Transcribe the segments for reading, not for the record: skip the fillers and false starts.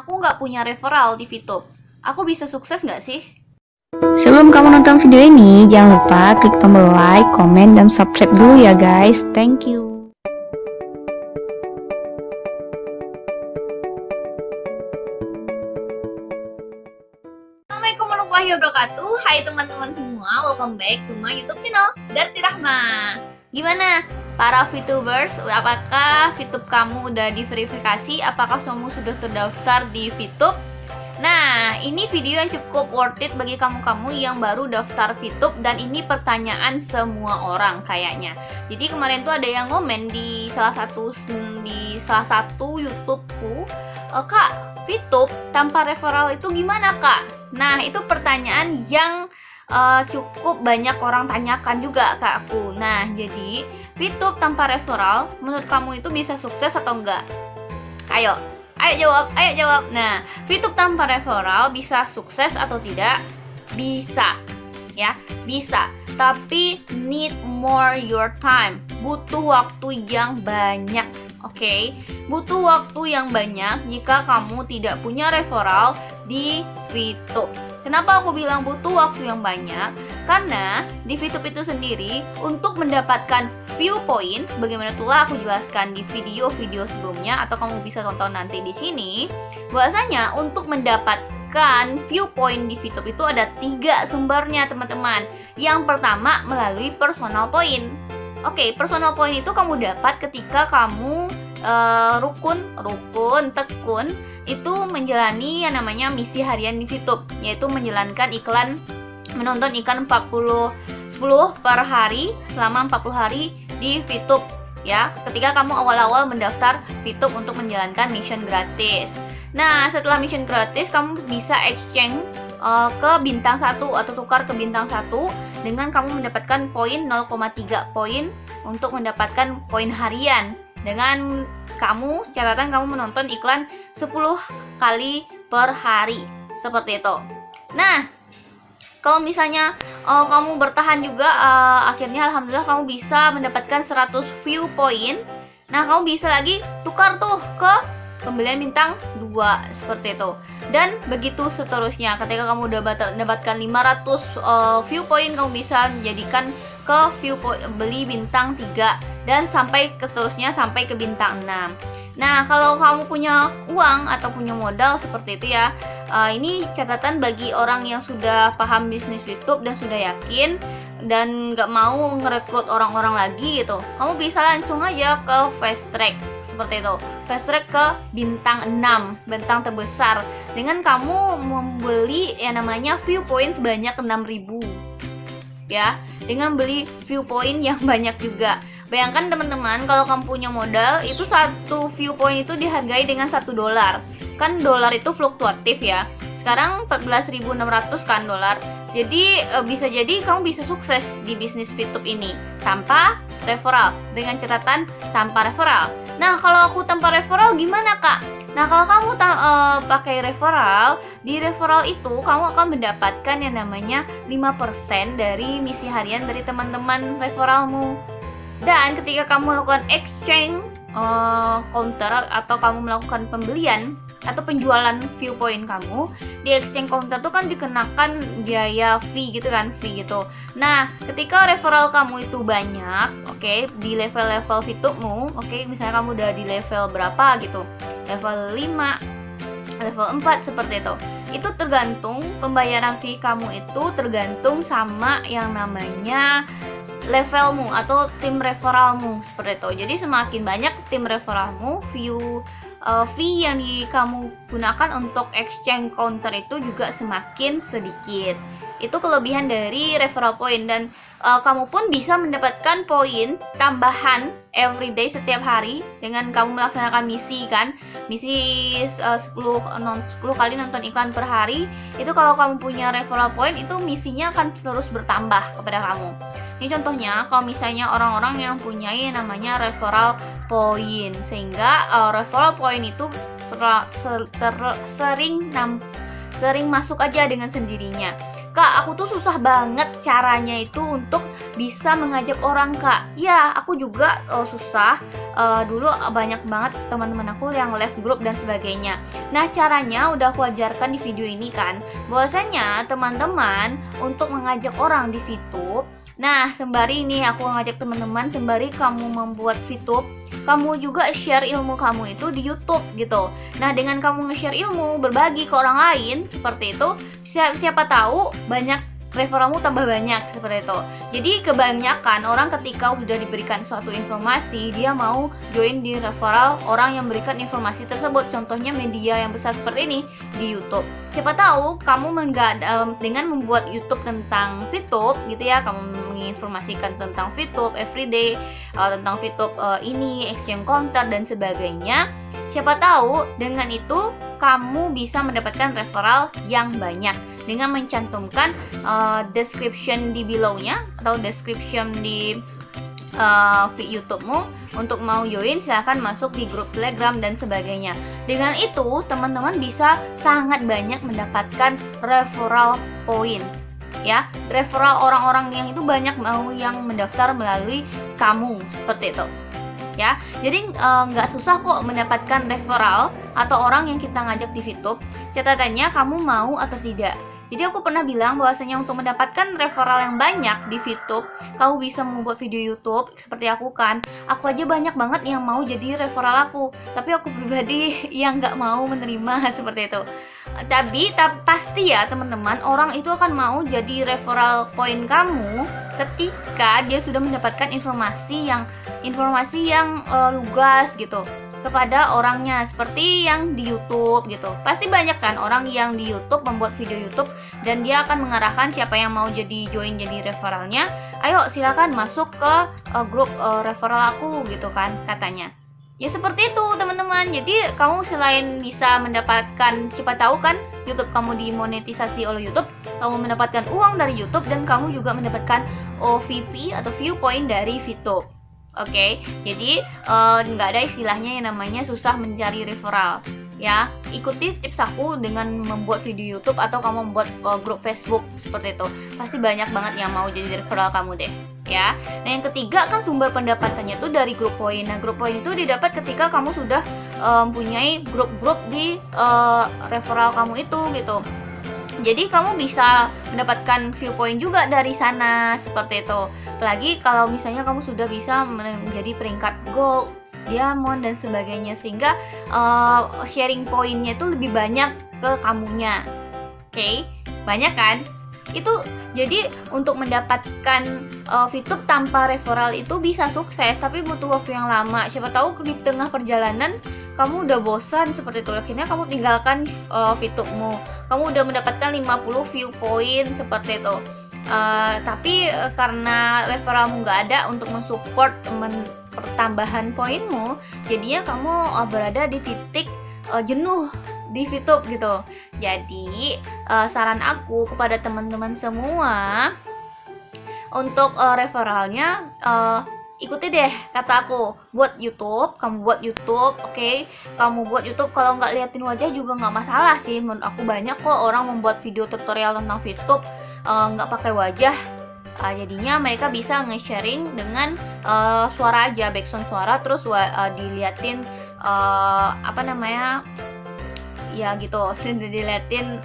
aku nggak punya referral di VTube, aku bisa sukses nggak sih? Sebelum kamu nonton video ini, jangan lupa klik tombol like, komen, dan subscribe dulu ya guys. Thank you. Assalamualaikum warahmatullahi wabarakatuh. Hai teman-teman semua, welcome back to my YouTube channel Darti Rahma. Gimana para VTubers, apakah VTube kamu udah diverifikasi? Apakah kamu sudah terdaftar di VTube? Nah, ini video yang cukup worth it bagi kamu-kamu yang baru daftar VTube, dan ini pertanyaan semua orang kayaknya. Jadi kemarin tuh ada yang komen di salah satu YouTubeku, Kak, VTube tanpa referral itu gimana Kak? Nah, itu pertanyaan yang cukup banyak orang tanyakan juga ke aku. Nah, jadi VTube tanpa referral menurut kamu itu bisa sukses atau enggak? Ayo jawab. Nah, VTube tanpa referral bisa sukses atau tidak? Bisa. Ya, bisa. Tapi need more your time. Butuh waktu yang banyak. Oke, butuh waktu yang banyak jika kamu tidak punya referral di VTube. Kenapa aku bilang butuh waktu yang banyak? Karena di VTube itu sendiri, untuk mendapatkan view point, bagaimana telah aku jelaskan di video-video sebelumnya, atau kamu bisa tonton nanti di sini, bahwasanya untuk mendapatkan view point di VTube itu ada 3 sumbernya teman-teman. Yang pertama melalui personal point. Oke, personal point itu kamu dapat ketika kamu tekun itu menjalani yang namanya misi harian di VTube, yaitu menjalankan menonton iklan 10 per hari selama 40 hari di VTube ya, ketika kamu awal-awal mendaftar VTube untuk menjalankan mission gratis. Nah, setelah mission gratis kamu bisa exchange ke bintang 1 atau tukar ke bintang 1 dengan kamu mendapatkan poin 0,3 poin untuk mendapatkan poin harian dengan catatan kamu menonton iklan 10 kali per hari, seperti itu. Nah, kalau misalnya kamu bertahan juga, akhirnya alhamdulillah kamu bisa mendapatkan 100 view point. Nah, kamu bisa lagi tukar tuh ke pembelian bintang 2, seperti itu. Dan begitu seterusnya. Ketika kamu udah mendapatkan 500 view point, kamu bisa menjadikan ke view point beli bintang 3 dan sampai seterusnya sampai ke bintang 6. Nah, kalau kamu punya uang atau punya modal seperti itu ya, ini catatan bagi orang yang sudah paham bisnis VTube dan sudah yakin dan nggak mau ngerekrut orang-orang lagi gitu. Kamu bisa langsung aja ke fast track seperti itu. Fast track ke bintang 6, bintang terbesar, dengan kamu membeli yang namanya view point sebanyak 6.000 ya, dengan beli view point yang banyak juga. Bayangkan teman-teman, kalau kamu punya modal, itu satu view point itu dihargai dengan $1. Kan dolar itu fluktuatif ya. Sekarang 14.600 kan dolar. Jadi bisa jadi kamu bisa sukses di bisnis VTube ini tanpa referral, dengan catatan tanpa referral. Nah, kalau aku tanpa referral gimana Kak? Nah, kalau kamu pakai referral, di referral itu kamu akan mendapatkan yang namanya 5% dari misi harian dari teman-teman referralmu. Dan ketika kamu melakukan exchange counter atau kamu melakukan pembelian atau penjualan view point kamu, di exchange counter tuh kan dikenakan biaya fee gitu kan, Nah, ketika referral kamu itu banyak, di level-level VTube-mu, misalnya kamu udah di level berapa gitu, level 5, level 4 seperti itu. Itu tergantung pembayaran fee kamu itu tergantung sama yang namanya levelmu atau tim referralmu, seperti itu. Jadi semakin banyak tim referralmu, fee yang kamu gunakan untuk exchange counter itu juga semakin sedikit. Itu kelebihan dari referral point, dan kamu pun bisa mendapatkan poin tambahan everyday setiap hari dengan kamu melaksanakan misi 10 kali nonton iklan per hari. Itu kalau kamu punya referral point, itu misinya akan terus bertambah kepada kamu. Ini contohnya kalau misalnya orang-orang yang punya namanya referral point, sehingga referral point itu sering masuk aja dengan sendirinya. Kak, aku tuh susah banget caranya itu untuk bisa mengajak orang, Kak. Ya, aku juga susah. Dulu banyak banget teman-teman aku yang left group dan sebagainya. Nah, caranya udah aku ajarkan di video ini kan. Bahwasanya teman-teman untuk mengajak orang di VTube. Nah, sembari ini aku ngajak teman-teman, sembari kamu membuat VTube, kamu juga share ilmu kamu itu di YouTube gitu. Nah, dengan kamu nge-share ilmu, berbagi ke orang lain seperti itu, siapa tahu banyak referralmu tambah banyak seperti itu. Jadi kebanyakan orang ketika sudah diberikan suatu informasi, dia mau join di referral orang yang memberikan informasi tersebut. Contohnya media yang besar seperti ini di YouTube. Siapa tahu kamu dengan membuat YouTube tentang VTube gitu ya, kamu menginformasikan tentang VTube everyday, tentang VTube ini, exchange counter dan sebagainya. Siapa tahu dengan itu kamu bisa mendapatkan referral yang banyak dengan mencantumkan description di below-nya atau description di YouTube-mu. Untuk mau join silahkan masuk di grup Telegram dan sebagainya. Dengan itu teman-teman bisa sangat banyak mendapatkan referral point ya, referral orang-orang yang itu banyak mau yang mendaftar melalui kamu seperti itu ya. Jadi nggak susah kok mendapatkan referral atau orang yang kita ngajak di VTube. Catatannya kamu mau atau tidak. Jadi aku pernah bilang bahwasanya untuk mendapatkan referral yang banyak di VTube, kamu bisa membuat video YouTube seperti aku kan. Aku aja banyak banget yang mau jadi referral aku, tapi aku pribadi yang nggak mau menerima seperti itu. Tapi pasti ya teman-teman, orang itu akan mau jadi referral point kamu ketika dia sudah mendapatkan informasi yang lugas gitu kepada orangnya, seperti yang di YouTube gitu. Pasti banyak kan orang yang di YouTube membuat video YouTube dan dia akan mengarahkan siapa yang mau jadi join jadi referralnya, ayo silakan masuk ke grup referral aku gitu kan katanya. Ya seperti itu teman-teman. Jadi kamu selain bisa mendapatkan, siapa tahu kan YouTube kamu dimonetisasi oleh YouTube, kamu mendapatkan uang dari YouTube dan kamu juga mendapatkan OVP atau viewpoint dari VTube. Oke, jadi nggak ada istilahnya yang namanya susah mencari referral ya. Ikuti tips aku dengan membuat video YouTube atau kamu membuat grup Facebook seperti itu. Pasti banyak banget yang mau jadi referral kamu deh ya. Nah yang ketiga kan sumber pendapatannya tuh dari grup point. Nah grup point itu didapat ketika kamu sudah mempunyai grup-grup di referral kamu itu gitu. Jadi kamu bisa mendapatkan viewpoint juga dari sana seperti itu. Apalagi kalau misalnya kamu sudah bisa menjadi peringkat gold, diamond dan sebagainya, sehingga sharing pointnya itu lebih banyak ke kamunya. Oke, banyak kan? Itu jadi untuk mendapatkan VTube tanpa referral itu bisa sukses, tapi butuh waktu yang lama. Siapa tahu di tengah perjalanan kamu udah bosan seperti itu, akhirnya kamu tinggalkan VTube-mu. Kamu udah mendapatkan 50 view point seperti itu, tapi karena referralmu nggak ada untuk mensupport pertambahan poinmu, jadinya kamu berada di titik jenuh di VTube gitu. Jadi saran aku kepada teman-teman semua untuk referralnya, ikuti deh kata aku, buat YouTube, kamu buat YouTube, oke? Kamu buat YouTube, kalau nggak liatin wajah juga nggak masalah sih. Menurut aku banyak kok orang membuat video tutorial tentang VTube nggak pakai wajah. Jadinya mereka bisa nge-sharing dengan suara aja, background suara, terus diliatin ya gitu, diliatin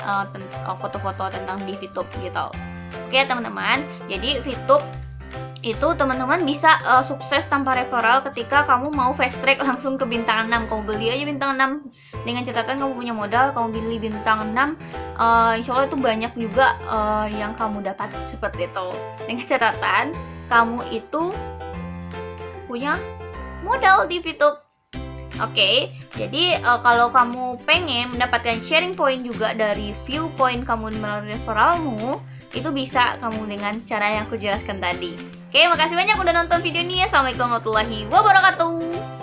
foto-foto tentang di VTube gitu. Oke teman-teman, jadi VTube itu teman-teman bisa sukses tanpa referral ketika kamu mau fast track langsung ke bintang 6. Kamu beli aja bintang 6 dengan catatan kamu punya modal, kamu beli bintang 6, insya Allah itu banyak juga yang kamu dapat seperti itu, dengan catatan kamu itu punya modal di VTube. Oke, jadi kalau kamu pengen mendapatkan sharing point juga dari view point kamu melalui referralmu, itu bisa kamu dengan cara yang aku jelaskan tadi. Oke, makasih banyak udah nonton video ini ya. Assalamualaikum warahmatullahi wabarakatuh.